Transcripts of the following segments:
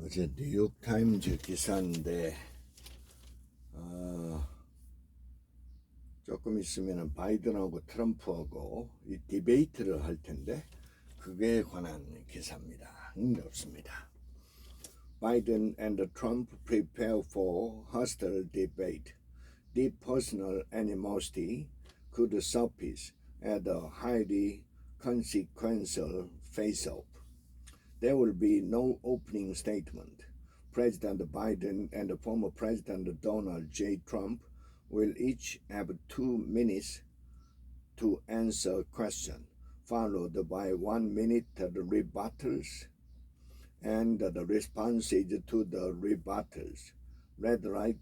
어제 뉴욕타임즈 기사인데 조금 있으면 바이든하고 트럼프하고 이 디베이트를 할 텐데 그게 관한 기사입니다. 흥미롭습니다. Biden and Trump prepare for hostile debate. Deep personal animosity could surface at a highly consequential face-off. There will be no opening statement. President Biden and former President Donald J. Trump will each have 2 minutes to answer questions, followed by 1 minute rebuttals and the responses to the rebuttals. Red light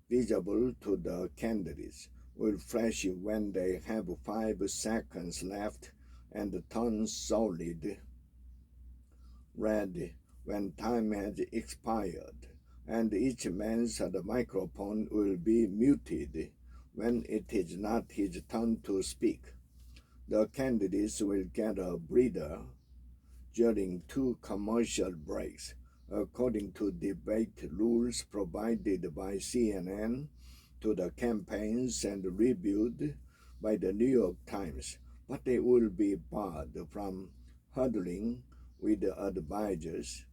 visible to the candidates will flash when they have 5 seconds left and turn solid red when time has expired, and each man's microphone will be muted when it is not his turn to speak. The candidates will get a breather during 2 commercial breaks, according to debate rules provided by CNN to the campaigns and reviewed by the New York Times, but they will be barred from huddling with the advisors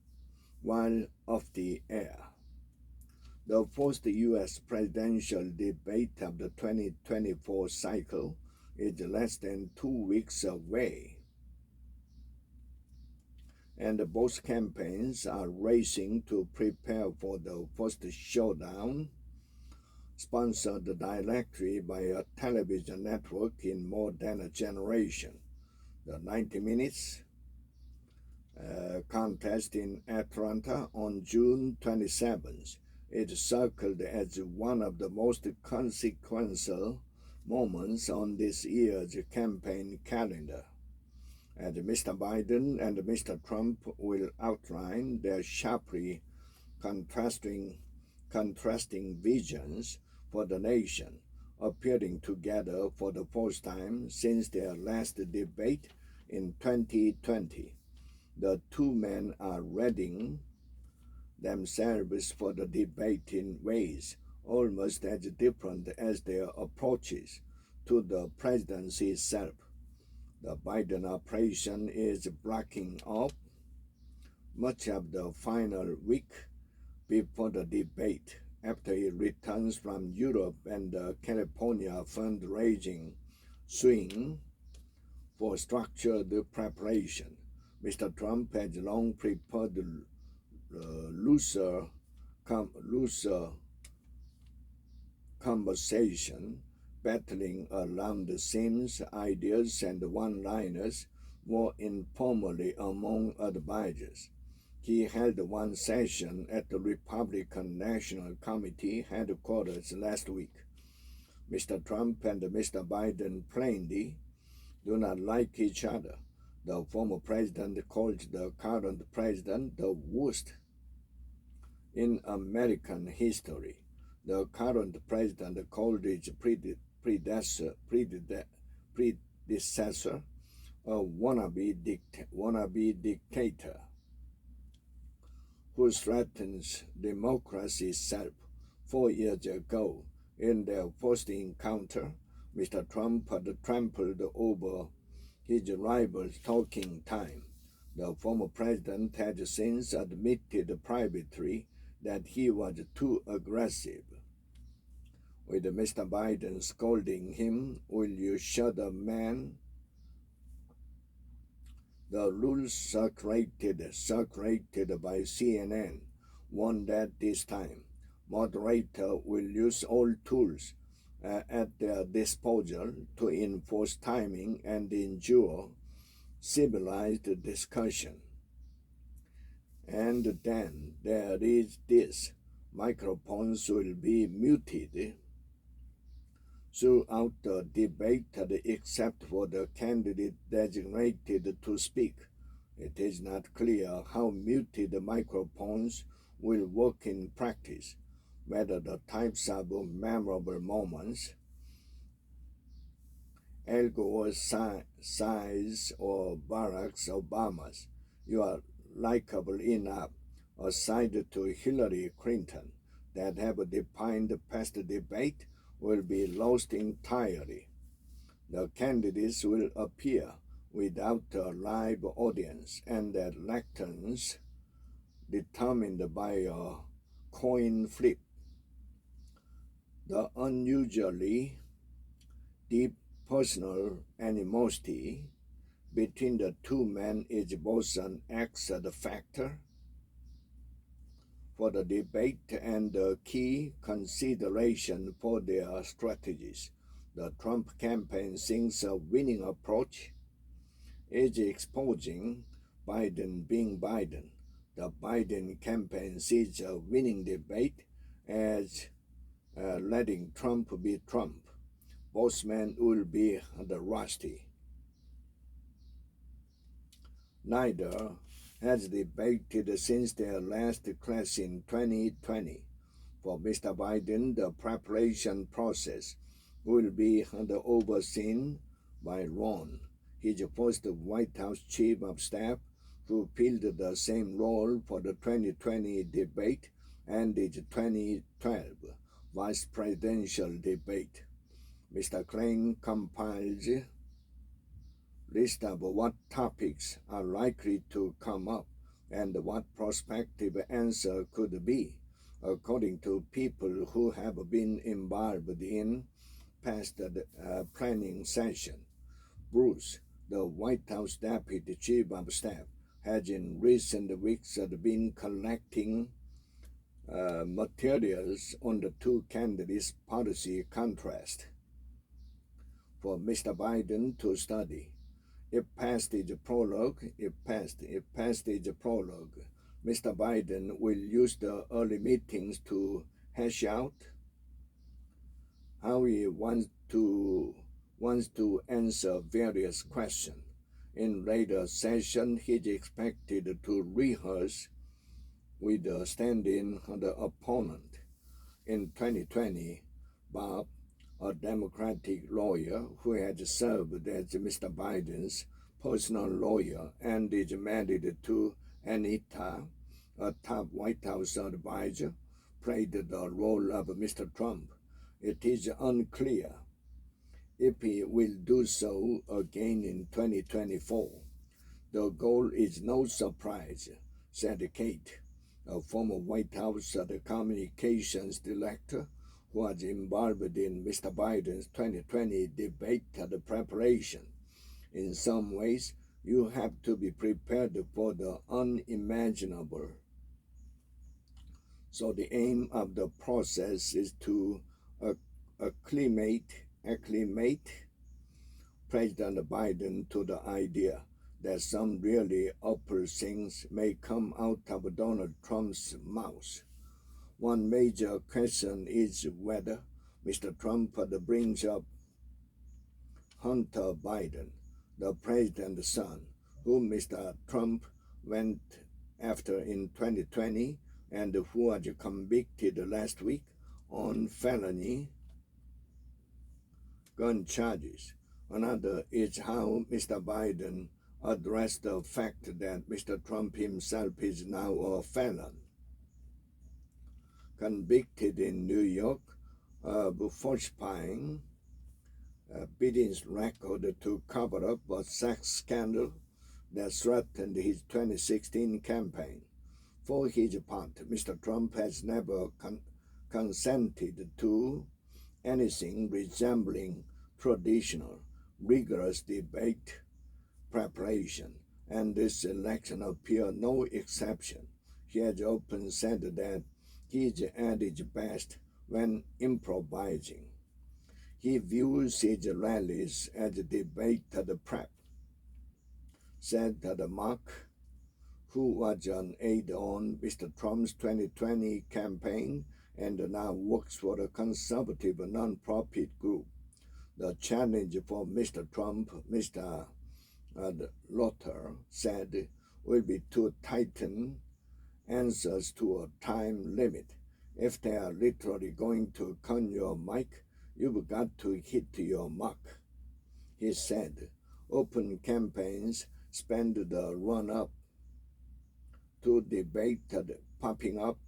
while off the air. The first U.S. presidential debate of the 2024 cycle is less than 2 weeks away, and both campaigns are racing to prepare for the first showdown, sponsored directly by a television network in more than a generation. The 90 minutes contest in Atlanta on June 27th. It circled as one of the most consequential moments on this year's campaign calendar, and Mr. Biden and Mr. Trump will outline their sharply contrasting visions for the nation, appearing together for the first time since their last debate in 2020. The 2 men are readying themselves for the debate in ways almost as different as their approaches to the presidency itself. The Biden operation is blocking off much of the final week before the debate after he returns from Europe and the California fundraising swing for structured preparation. Mr. Trump has long preferred looser conversation, battling around the seams, ideas, and one-liners more informally among advisors. He held one session at the Republican National Committee headquarters last week. Mr. Trump and Mr. Biden plainly do not like each other. The former president called the current president the worst in American history. The current president called his predecessor a wannabe dictator who threatens democracy itself. 4 years ago, in their first encounter, Mr. Trump had trampled over his rival's talking time. The former president had since admitted privately that he was too aggressive, with Mr. Biden scolding him, "Will you shut up, man?" The rules circulated by CNN warned that this time, moderator will use all tools at their disposal to enforce timing and ensure civilized discussion. And then there is this: microphones will be muted throughout the debate except for the candidate designated to speak. It is not clear how muted microphones will work in practice, whether the types of memorable moments, Al Gore's size or Barack Obama's, "You are likable enough," aside to Hillary Clinton that have defined past debate will be lost entirely. The candidates will appear without a live audience and at lecterns determined by a coin flip. The unusually deep personal animosity between the two men is both an X factor for the debate and a key consideration for their strategies. The Trump campaign thinks a winning approach is exposing Biden being Biden. The Biden campaign sees a winning debate as letting Trump be Trump. Both men will be the rusty. Neither has debated since their last clash in 2020. For Mr. Biden, the preparation process will be overseen by Ron, his first White House chief of staff, who filled the same role for the 2020 debate and his 2012 vice presidential debate. Mr. Klein compiles list of what topics are likely to come up and what prospective answer could be, according to people who have been involved in past planning session. Bruce, the White House Deputy Chief of Staff, has in recent weeks been collecting materials on the two candidates' policy contrast for Mr. Biden to study. If passed is a prologue, Mr. Biden will use the early meetings to hash out how he wants to answer various questions. In later session, he is expected to rehearse with a stand-in the opponent. In 2020, Bob, a Democratic lawyer who had served as Mr. Biden's personal lawyer and is married to Anita, a top White House advisor, played the role of Mr. Trump. It is unclear if he will do so again in 2024. The goal is no surprise, said Kate, a former White House communications director who was involved in Mr. Biden's 2020 debate preparation. In some ways, you have to be prepared for the unimaginable. So the aim of the process is to acclimate President Biden to the idea that some really upper things may come out of Donald Trump's mouth. One major question is whether Mr. Trump brings up Hunter Biden, the president's son, whom Mr. Trump went after in 2020 and who was convicted last week on felony gun charges. Another is how Mr. Biden addressed the fact that Mr. Trump himself is now a felon, convicted in New York of falsifying Biden's record to cover up a sex scandal that threatened his 2016 campaign. For his part, Mr. Trump has never consented to anything resembling traditional, rigorous debate preparation, and this election appears no exception. He has often said that he is at his best when improvising. He views his rallies as debate prep, said Mark, who was an aide on Mr. Trump's 2020 campaign and now works for a conservative nonprofit group. The challenge for Mr. Trump, Mr. Lotter said, will be to tighten answers to a time limit. If they are literally going to con your mic, you've got to hit your mark. He said, open campaigns spend the run-up to debate popping up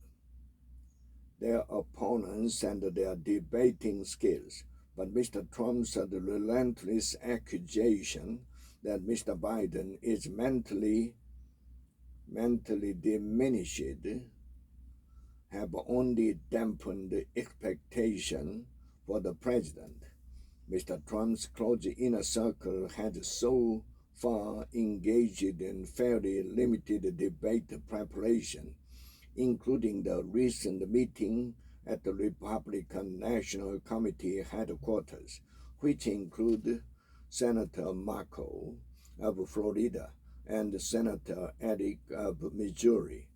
their opponents and their debating skills. But Mr. Trump's relentless accusation that Mr. Biden is mentally diminished have only dampened the expectation for the president. Mr. Trump's close inner circle had so far engaged in fairly limited debate preparation, including the recent meeting at the Republican National Committee headquarters, which include Senator Marco of Florida and Senator Eric of Missouri.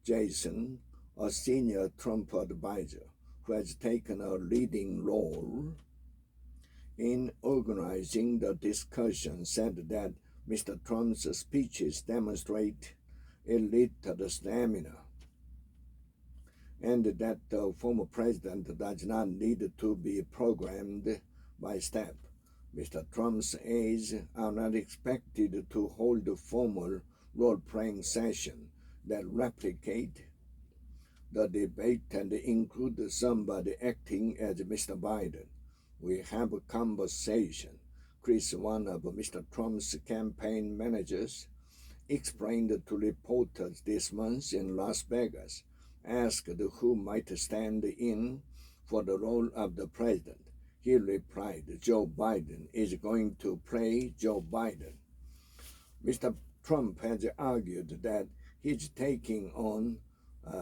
Jason, a senior Trump advisor who has taken a leading role in organizing the discussion, said that Mr. Trump's speeches demonstrate elite stamina and that the former president does not need to be programmed by staff. Mr. Trump's aides are not expected to hold a formal role-playing session that replicate the debate and include somebody acting as Mr. Biden. We have a conversation, Chris, one of Mr. Trump's campaign managers, explained to reporters this month in Las Vegas. Asked who might stand in for the role of the president, he replied, Joe Biden is going to play Joe Biden. Mr. Trump has argued that he's taking on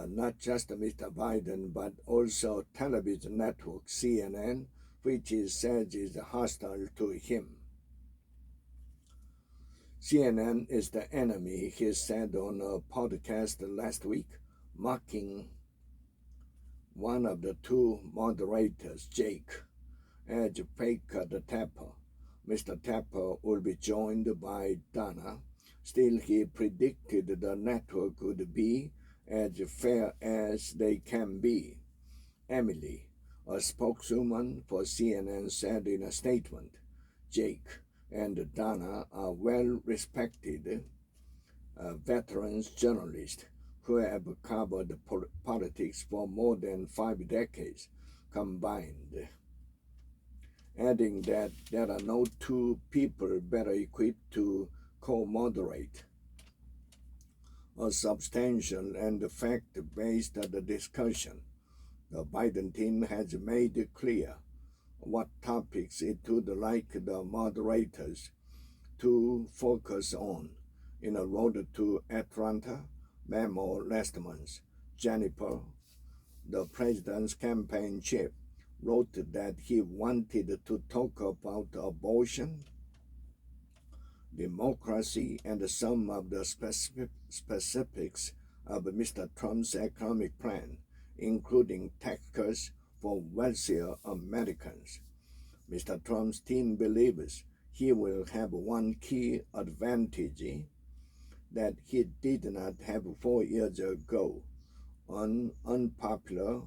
not just Mr. Biden, but also television network CNN, which he says is hostile to him. CNN is the enemy, he said on a podcast last week, mocking one of the two moderators, Jake, as fake the Tapper. Mr. Tapper will be joined by Donna. Still, he predicted the network would be as fair as they can be. Emily, a spokeswoman for CNN, said in a statement, Jake and Donna are well-respected veterans journalists who have covered politics for more than 5 decades combined, adding that there are no two people better equipped to co-moderate a substantial and fact-based discussion. The Biden team has made it clear what topics it would like the moderators to focus on. In a road to Atlanta memo last month, Jennifer, the president's campaign chief, wrote that he wanted to talk about abortion, democracy, and some of the specifics of Mr. Trump's economic plan, including tax cuts for wealthier Americans. Mr. Trump's team believes he will have one key advantage that he did not have 4 years ago, an unpopular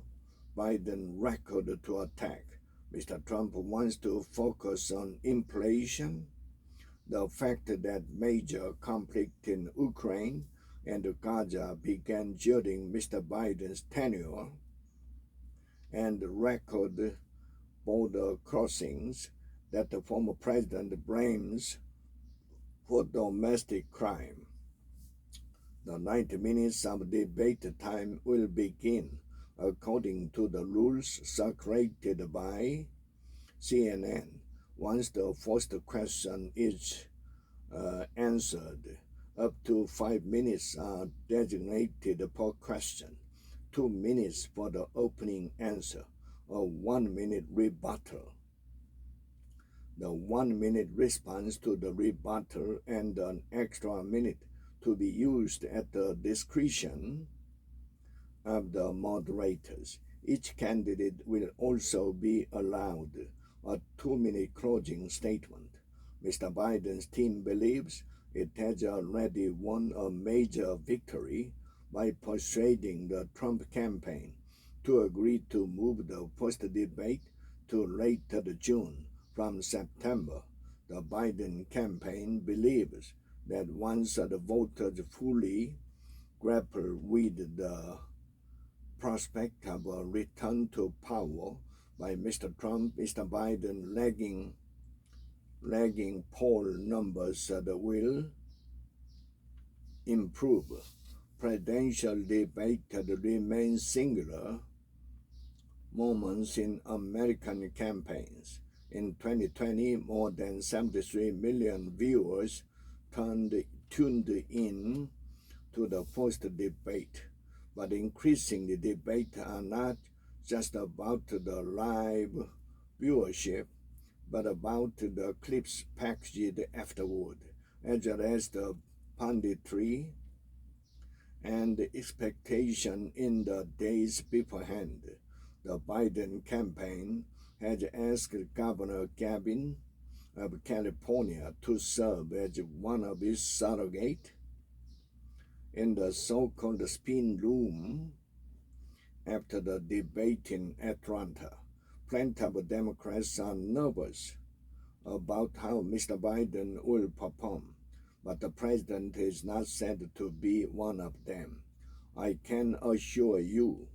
Biden record to attack. Mr. Trump wants to focus on inflation, the fact that major conflict in Ukraine and Gaza began during Mr. Biden's tenure, and record border crossings that the former president blames for domestic crime. The 90 minutes of debate time will begin according to the rules circulated by CNN. Once the first question is answered, up to 5 minutes are designated per question, 2 minutes for the opening answer, a 1-minute rebuttal, the 1-minute response to the rebuttal, and an extra minute to be used at the discretion of the moderators. Each candidate will also be allowed a 2-minute closing statement. Mr. Biden's team believes it has already won a major victory by persuading the Trump campaign to agree to move the first debate to later June from September. The Biden campaign believes that once the voters fully grapple with the prospect of a return to power by Mr. Trump, Mr. Biden lagging poll numbers that will improve. Presidential debate remains singular moments in American campaigns. In 2020, more than 73 million viewers tuned in to the first debate. But increasingly, debates are not just about the live viewership, but about the clips packaged afterward, as well as the punditry and expectation in the days beforehand. The Biden campaign has asked Governor Gavin of California to serve as one of its surrogates in the so-called spin room after the debate in Atlanta. Plenty of Democrats are nervous about how Mr. Biden will perform, but the president is not said to be one of them. I can assure you,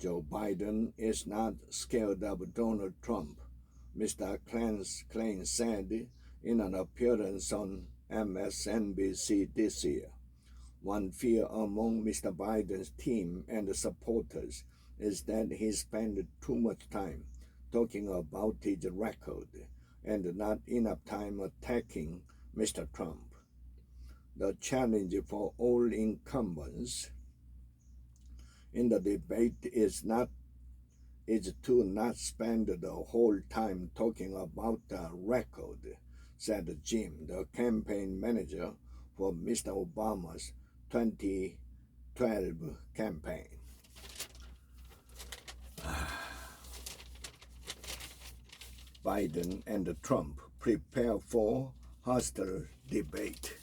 Joe Biden is not scared of Donald Trump, Mr. Klein said in an appearance on MSNBC this year. One fear among Mr. Biden's team and supporters is that he spent too much time talking about his record and not enough time attacking Mr. Trump. The challenge for all incumbents in the debate is to not spend the whole time talking about the record, said Jim, the campaign manager for Mr. Obama's 2012 campaign. Biden and Trump prepare for hostile debate.